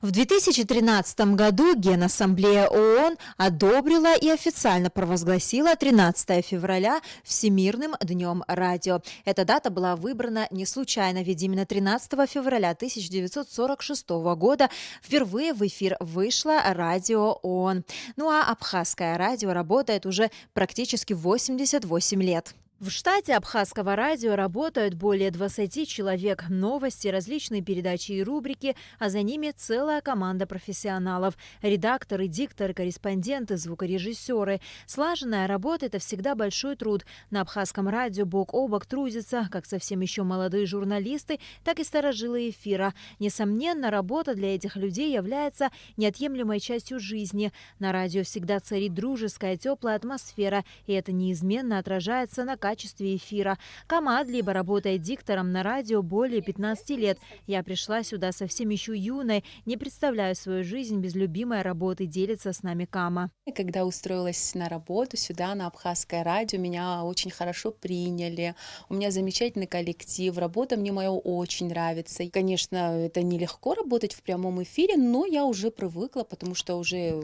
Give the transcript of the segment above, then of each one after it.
В 2013 году Генассамблея ООН одобрила и официально провозгласила 13 февраля Всемирным днем радио. Эта дата была выбрана не случайно, ведь именно 13 февраля 1946 года впервые в эфир вышло радио ООН. Ну а абхазское радио работает уже практически 88 лет. В штате абхазского радио работают более 20 человек. Новости, различные передачи и рубрики, а за ними целая команда профессионалов. Редакторы, дикторы, корреспонденты, звукорежиссеры. Слаженная работа – это всегда большой труд. На абхазском радио бок о бок трудятся как совсем еще молодые журналисты, так и старожилы эфира. Несомненно, работа для этих людей является неотъемлемой частью жизни. На радио всегда царит дружеская, теплая атмосфера, и это неизменно отражается на качестве эфира. Кама либо работает диктором на радио более 15 лет. Я пришла сюда совсем еще юной, не представляю свою жизнь без любимой работы, делится с нами Кама. Когда устроилась на работу сюда, на абхазское радио, меня очень хорошо приняли. У меня замечательный коллектив, работа мне моя очень нравится. И, конечно, это нелегко работать в прямом эфире, но я уже привыкла, потому что уже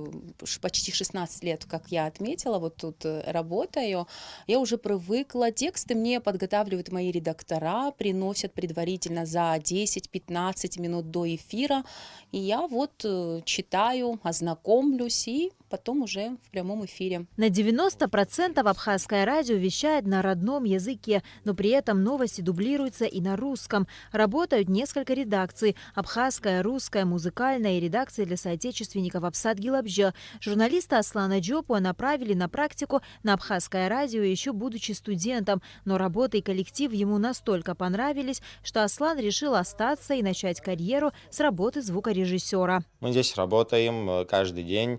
почти 16 лет, как я отметила, вот тут работаю, я уже привыкла. Тексты мне подготавливают мои редактора, приносят предварительно за 10-15 минут до эфира. И я вот читаю, ознакомлюсь и потом уже в прямом эфире. На 90% абхазское радио вещает на родном языке, но при этом новости дублируются и на русском. Работают несколько редакций – абхазская, русская, музыкальная и редакция для соотечественников Апсат-Гилабжа. Журналиста Аслана Джопуа направили на практику на абхазское радио, еще будучи студентом. Но работа и коллектив ему настолько понравились, что Аслан решил остаться и начать карьеру с работы звукорежиссера. Мы здесь работаем каждый день,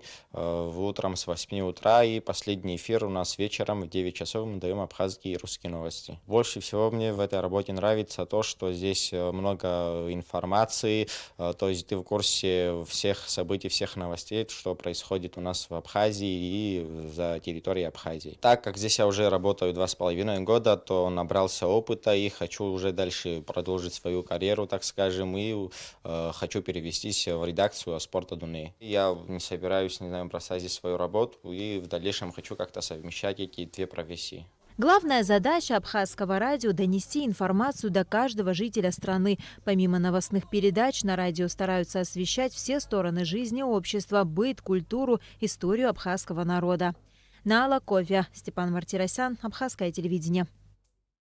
утром с 8 утра, и последний эфир у нас вечером в 9 часов мы даем абхазские и русские новости. Больше всего мне в этой работе нравится то, что здесь много информации, то есть ты в курсе всех событий, всех новостей, что происходит у нас в Абхазии и за территорией Абхазии. Так как здесь я уже работаю 2,5 года, то набрался опыта и хочу уже дальше продолжить свою карьеру, так скажем, и хочу перевестись в редакцию «Спорта Дуны». Я не собираюсь, бросать здесь свою работу, и в дальнейшем хочу как-то совмещать эти две профессии. Главная задача абхазского радио – донести информацию до каждого жителя страны. Помимо новостных передач, на радио стараются освещать все стороны жизни общества, быт, культуру, историю абхазского народа. Наала Ковя, Степан Мартиросян, Абхазское телевидение.